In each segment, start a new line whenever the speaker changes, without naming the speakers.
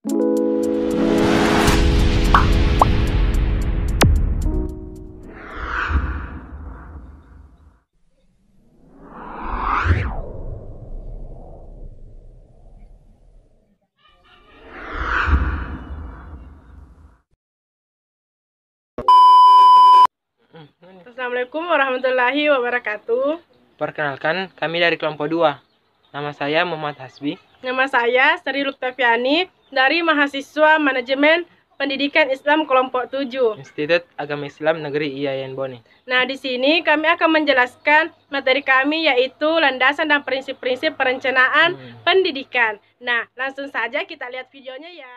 Assalamualaikum warahmatullahi wabarakatuh.
Perkenalkan, kami dari kelompok 2. Nama saya Muhammad Hasbi.
Nama saya Sri Luktafiani dari Mahasiswa Manajemen Pendidikan Islam kelompok 7.
Institut Agama Islam Negeri IAIN Bone.
Nah, di sini kami akan menjelaskan materi kami yaitu landasan dan prinsip-prinsip perencanaan pendidikan. Nah, langsung saja kita lihat videonya ya.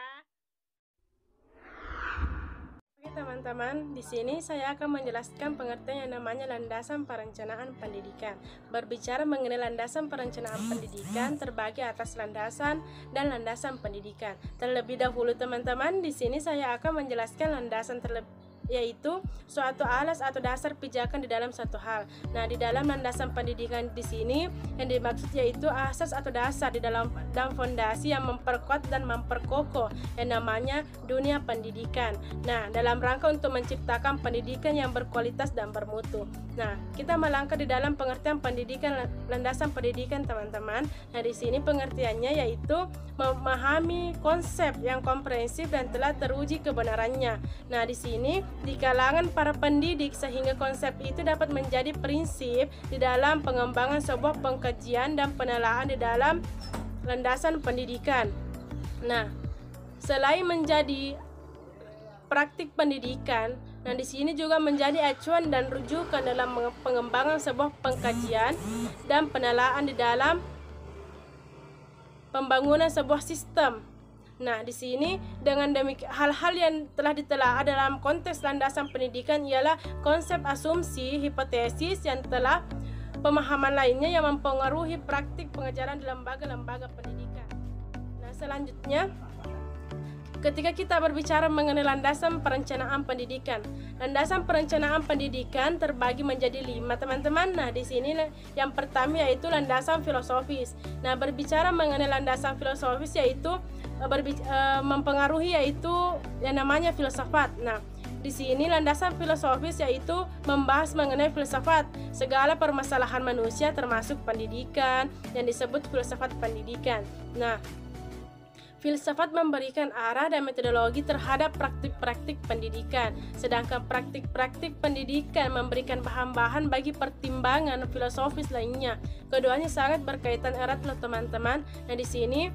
Oke teman-teman, di sini saya akan menjelaskan pengertian yang namanya landasan perencanaan pendidikan. Berbicara mengenai landasan perencanaan pendidikan terbagi atas landasan dan landasan pendidikan. Terlebih dahulu teman-teman, di sini saya akan menjelaskan landasan yaitu suatu alas atau dasar pijakan di dalam suatu hal. Nah, di dalam landasan pendidikan di sini yang dimaksud yaitu asas atau dasar di dalam dan fondasi yang memperkuat dan memperkokoh yang namanya dunia pendidikan. Nah, dalam rangka untuk menciptakan pendidikan yang berkualitas dan bermutu. Nah, kita melangkah di dalam pengertian pendidikan, landasan pendidikan teman-teman. Nah, di sini pengertiannya yaitu memahami konsep yang komprehensif dan telah teruji kebenarannya. Nah, di sini di kalangan para pendidik sehingga konsep itu dapat menjadi prinsip di dalam pengembangan sebuah pengkajian dan penelaahan di dalam landasan pendidikan. Nah, selain menjadi praktik pendidikan, nah di sini juga menjadi acuan dan rujukan dalam pengembangan sebuah pengkajian dan penelaahan di dalam pembangunan sebuah sistem. Nah, di sini dengan demikian hal-hal yang telah ditelaah dalam konteks landasan pendidikan ialah konsep asumsi, hipotesis yang telah pemahaman lainnya yang mempengaruhi praktik pengajaran di lembaga-lembaga pendidikan. Nah, selanjutnya ketika kita berbicara mengenai landasan perencanaan pendidikan, landasan perencanaan pendidikan terbagi menjadi 5 teman-teman. Nah, di sini yang pertama yaitu landasan filosofis. Nah, berbicara mengenai landasan filosofis yaitu mempengaruhi yaitu yang namanya filsafat. Nah, di sini landasan filosofis yaitu membahas mengenai filsafat segala permasalahan manusia termasuk pendidikan yang disebut filsafat pendidikan. Nah, filsafat memberikan arah dan metodologi terhadap praktik-praktik pendidikan, sedangkan praktik-praktik pendidikan memberikan bahan-bahan bagi pertimbangan filosofis lainnya. Keduanya sangat berkaitan erat loh teman-teman. Nah, di sini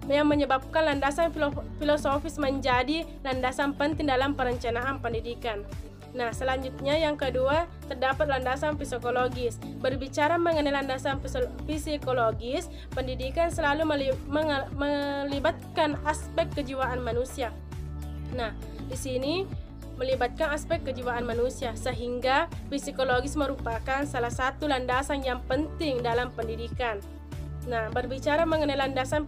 yang menyebabkan landasan filosofis menjadi landasan penting dalam perencanaan pendidikan. Nah, selanjutnya yang kedua terdapat landasan psikologis. Berbicara mengenai landasan psikologis, pendidikan selalu melibatkan aspek kejiwaan manusia. Nah, di sini melibatkan aspek kejiwaan manusia sehingga psikologis merupakan salah satu landasan yang penting dalam pendidikan. Nah, berbicara mengenai landasan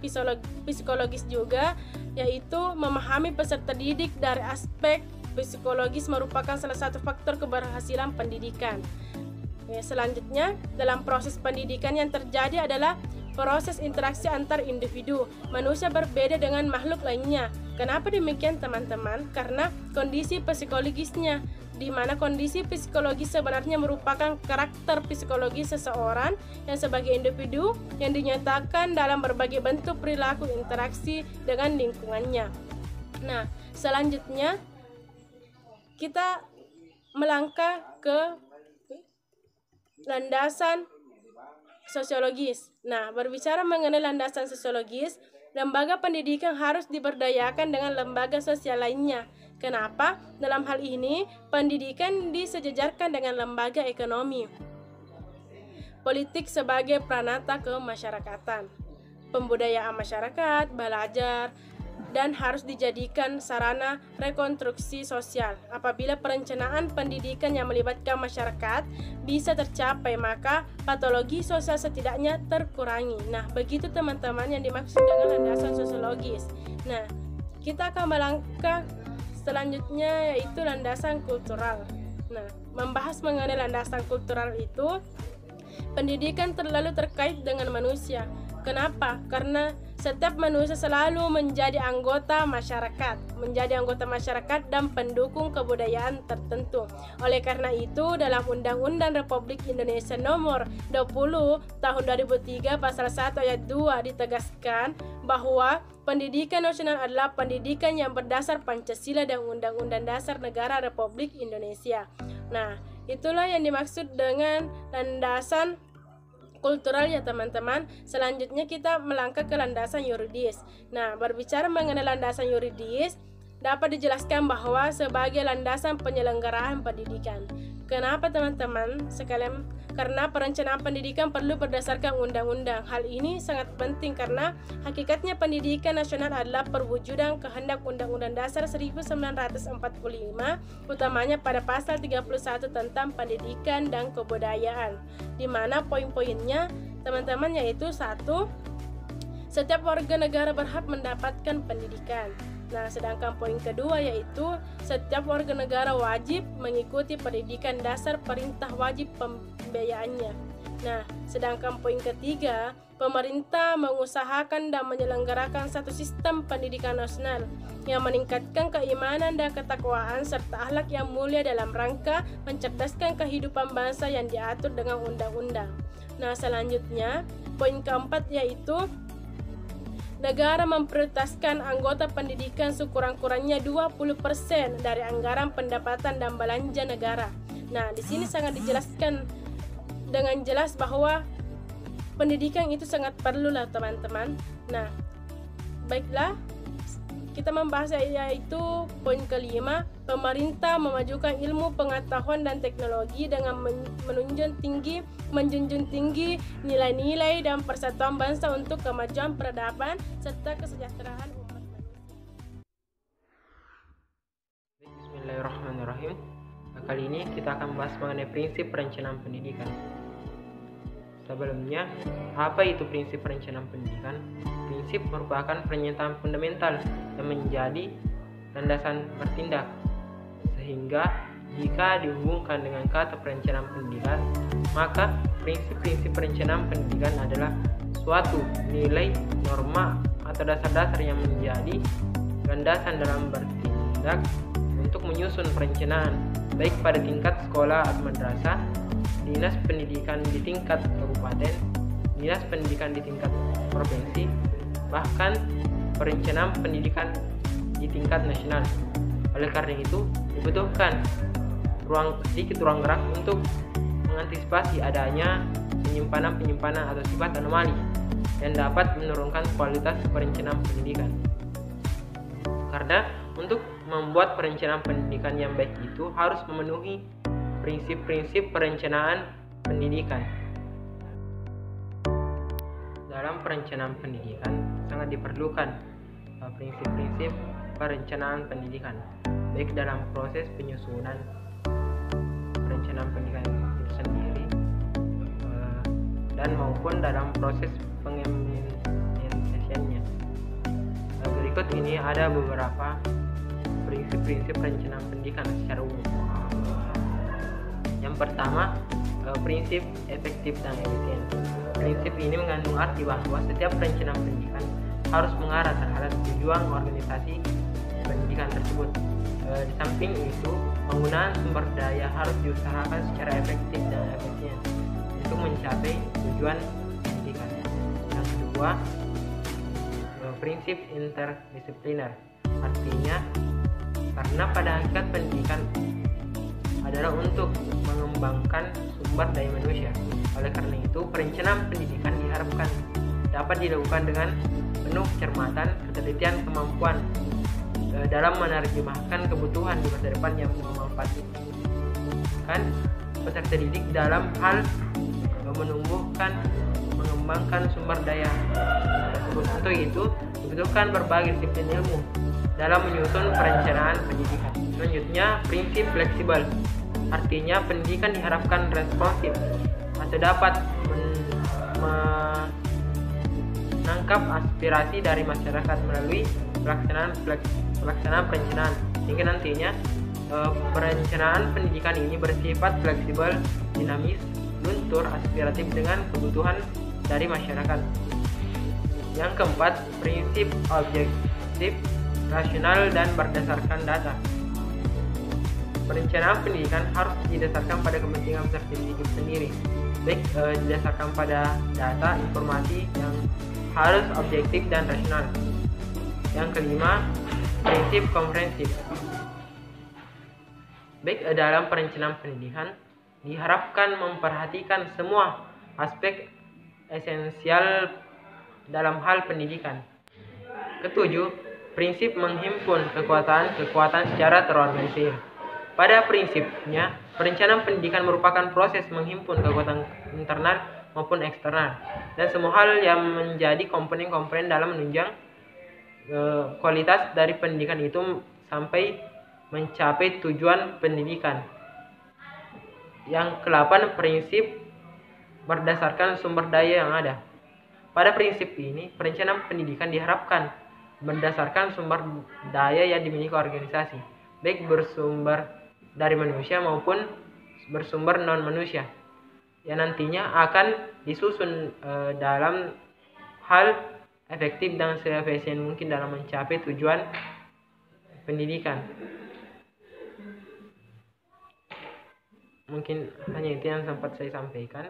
psikologis juga yaitu memahami peserta didik dari aspek psikologis merupakan salah satu faktor keberhasilan pendidikan. Selanjutnya, dalam proses pendidikan yang terjadi adalah proses interaksi antar individu. Manusia berbeda dengan makhluk lainnya. Kenapa demikian teman-teman? Karena kondisi psikologisnya, di mana kondisi psikologis sebenarnya merupakan karakter psikologis seseorang yang sebagai individu yang dinyatakan dalam berbagai bentuk perilaku interaksi dengan lingkungannya. Nah, selanjutnya kita melangkah ke landasan sosiologis. Nah, berbicara mengenai landasan sosiologis, lembaga pendidikan harus diberdayakan dengan lembaga sosial lainnya. Kenapa? Dalam hal ini, pendidikan disejajarkan dengan lembaga ekonomi, politik sebagai peranata kemasyarakatan, pembudayaan masyarakat, belajar, dan harus dijadikan sarana rekonstruksi sosial. Apabila perencanaan pendidikan yang melibatkan masyarakat bisa tercapai, maka patologi sosial setidaknya terkurangi. Nah, begitu teman-teman yang dimaksud dengan landasan sosiologis. Nah, kita akan melangkah selanjutnya yaitu landasan kultural. Nah, membahas mengenai landasan kultural itu, pendidikan terlalu terkait dengan manusia. Kenapa? Karena setiap manusia selalu menjadi anggota masyarakat dan pendukung kebudayaan tertentu. Oleh karena itu, dalam Undang-Undang Republik Indonesia Nomor 20 Tahun 2003 Pasal 1 Ayat 2 ditegaskan bahwa pendidikan nasional adalah pendidikan yang berdasar Pancasila dan Undang-Undang Dasar Negara Republik Indonesia. Nah, itulah yang dimaksud dengan landasan kultural ya teman-teman. Selanjutnya kita melangkah ke landasan yuridis. Nah, berbicara mengenai landasan yuridis, dapat dijelaskan bahwa sebagai landasan penyelenggaraan pendidikan. Kenapa teman-teman sekalian? Karena perencanaan pendidikan perlu berdasarkan undang-undang. Hal ini sangat penting karena hakikatnya pendidikan nasional adalah perwujudan kehendak Undang-Undang Dasar 1945, utamanya pada pasal 31 tentang pendidikan dan kebudayaan, di mana poin-poinnya teman-teman yaitu 1. Setiap warga negara berhak mendapatkan pendidikan. Nah, sedangkan poin kedua yaitu setiap warga negara wajib mengikuti pendidikan dasar, perintah wajib pembiayaannya. Nah, sedangkan poin ketiga, pemerintah mengusahakan dan menyelenggarakan satu sistem pendidikan nasional yang meningkatkan keimanan dan ketakwaan serta akhlak yang mulia dalam rangka mencerdaskan kehidupan bangsa yang diatur dengan undang-undang. Nah, selanjutnya poin keempat yaitu negara memprioritaskan anggota pendidikan sekurang-kurangnya 20% dari anggaran pendapatan dan belanja negara. Nah, di sini sangat dijelaskan dengan jelas bahwa pendidikan itu sangat perlu lah teman-teman. Nah, baiklah, kita membahas yaitu poin kelima, pemerintah memajukan ilmu pengetahuan dan teknologi dengan menjunjung tinggi nilai-nilai dan persatuan bangsa untuk kemajuan peradaban serta kesejahteraan umat manusia.
Bismillahirrahmanirrahim. Kali ini kita akan membahas mengenai prinsip perencanaan pendidikan. Sebelumnya, apa itu prinsip perencanaan pendidikan? Prinsip merupakan pernyataan fundamental yang menjadi landasan bertindak, sehingga jika dihubungkan dengan kata perencanaan pendidikan, maka prinsip-prinsip perencanaan pendidikan adalah suatu nilai, norma, atau dasar-dasar yang menjadi landasan dalam bertindak untuk menyusun perencanaan, baik pada tingkat sekolah atau madrasah, dinas pendidikan di tingkat kabupaten, dinas pendidikan di tingkat provinsi, bahkan perencanaan pendidikan di tingkat nasional. Oleh karena itu, dibutuhkan sedikit ruang gerak untuk mengantisipasi adanya penyimpanan atau sifat anomali yang dapat menurunkan kualitas perencanaan pendidikan. Karena untuk membuat perencanaan pendidikan yang baik itu harus memenuhi prinsip-prinsip perencanaan pendidikan. Dalam perencanaan pendidikan sangat diperlukan prinsip-prinsip perencanaan pendidikan, baik dalam proses penyusunan perencanaan pendidikan itu sendiri dan maupun dalam proses pengimplementasiannya. Berikut ini ada beberapa prinsip-prinsip perencanaan pendidikan secara umum. Yang pertama, prinsip efektif dan efisien. Prinsip ini mengandung arti bahwa setiap perencanaan pendidikan harus mengarah terhadap tujuan organisasi pendidikan tersebut. Di samping itu, penggunaan sumber daya harus diusahakan secara efektif dan efisien untuk mencapai tujuan pendidikan. Yang kedua, prinsip interdisipliner. Artinya, karena pada hakikat pendidikan adalah untuk mengembangkan sumber daya manusia. Oleh karena itu, perencanaan pendidikan diharapkan dapat dilakukan dengan penuh kecermatan, ketelitian, kemampuan dalam menerjemahkan kebutuhan di masa depan yang memanfaatkan peserta didik dalam hal mengembangkan sumber daya tersebut. Untuk itu, dibutuhkan berbagai disiplin ilmu dalam menyusun perencanaan pendidikan. Selanjutnya, prinsip fleksibel. Artinya, pendidikan diharapkan responsif atau dapat menangkap aspirasi dari masyarakat melalui pelaksanaan perencanaan, hingga nantinya perencanaan pendidikan ini bersifat fleksibel, dinamis, luntur, aspiratif dengan kebutuhan dari masyarakat. Yang keempat, prinsip objektif, rasional, dan berdasarkan data. Perencanaan pendidikan harus didasarkan pada kepentingan peserta didik sendiri, baik didasarkan pada data, informasi yang harus objektif dan rasional. Yang kelima, prinsip komprehensif. Baik dalam perencanaan pendidikan diharapkan memperhatikan semua aspek esensial dalam hal pendidikan. Ketujuh, prinsip menghimpun kekuatan secara terorganisir. Pada prinsipnya, perencanaan pendidikan merupakan proses menghimpun kekuatan internal maupun eksternal dan semua hal yang menjadi komponen-komponen dalam menunjang kualitas dari pendidikan itu sampai mencapai tujuan pendidikan. Yang ke-8, prinsip berdasarkan sumber daya yang ada. Pada prinsip ini, perencanaan pendidikan diharapkan berdasarkan sumber daya yang dimiliki organisasi, baik bersumber dari manusia maupun bersumber non-manusia, yang nantinya akan disusun dalam hal efektif dan seefisien mungkin dalam mencapai tujuan pendidikan. Mungkin hanya itu yang sempat saya sampaikan.